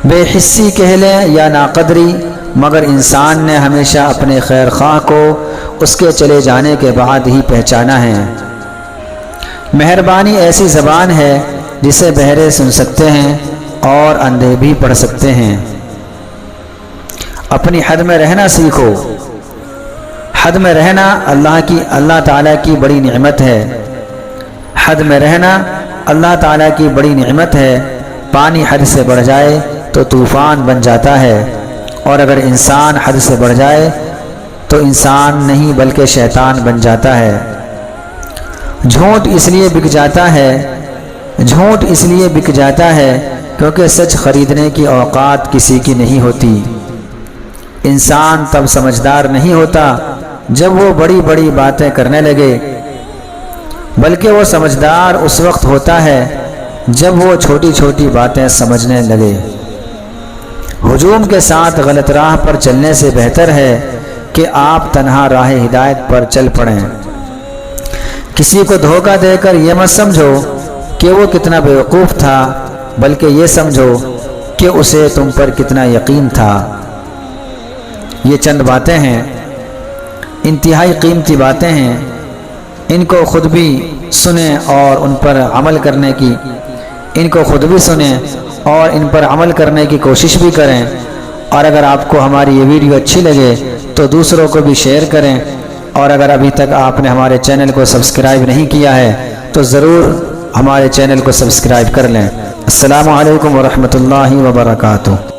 بے حسی کہہ لیں یا ناقدری، مگر انسان نے ہمیشہ اپنے خیر خواہ کو اس کے چلے جانے کے بعد ہی پہچانا ہے۔ مہربانی ایسی زبان ہے جسے بہرے سن سکتے ہیں اور اندھے بھی پڑھ سکتے ہیں۔ اپنی حد میں رہنا سیکھو۔ حد میں رہنا اللہ تعالیٰ کی بڑی نعمت ہے۔ حد میں رہنا اللہ تعالیٰ کی بڑی نعمت ہے۔ پانی حد سے بڑھ جائے تو طوفان بن جاتا ہے، اور اگر انسان حد سے بڑھ جائے تو انسان نہیں بلکہ شیطان بن جاتا ہے۔ جھوٹ اس لیے بک جاتا ہے کیونکہ سچ خریدنے کی اوقات کسی کی نہیں ہوتی۔ انسان تب سمجھدار نہیں ہوتا جب وہ بڑی بڑی باتیں کرنے لگے، بلکہ وہ سمجھدار اس وقت ہوتا ہے جب وہ چھوٹی چھوٹی باتیں سمجھنے لگے۔ ہجوم کے ساتھ غلط راہ پر چلنے سے بہتر ہے کہ آپ تنہا راہ ہدایت پر چل پڑیں۔ کسی کو دھوکہ دے کر یہ مت سمجھو کہ وہ کتنا بیوقوف تھا، بلکہ یہ سمجھو کہ اسے تم پر کتنا یقین تھا۔ یہ چند باتیں ہیں، انتہائی قیمتی باتیں ہیں، ان کو خود بھی سنیں اور ان پر عمل کرنے کی کوشش بھی کریں۔ اور اگر آپ کو ہماری یہ ویڈیو اچھی لگے تو دوسروں کو بھی شیئر کریں، اور اگر ابھی تک آپ نے ہمارے چینل کو سبسکرائب نہیں کیا ہے تو ضرور ہمارے چینل کو سبسکرائب کر لیں۔ السلام علیکم ورحمۃ اللہ وبرکاتہ۔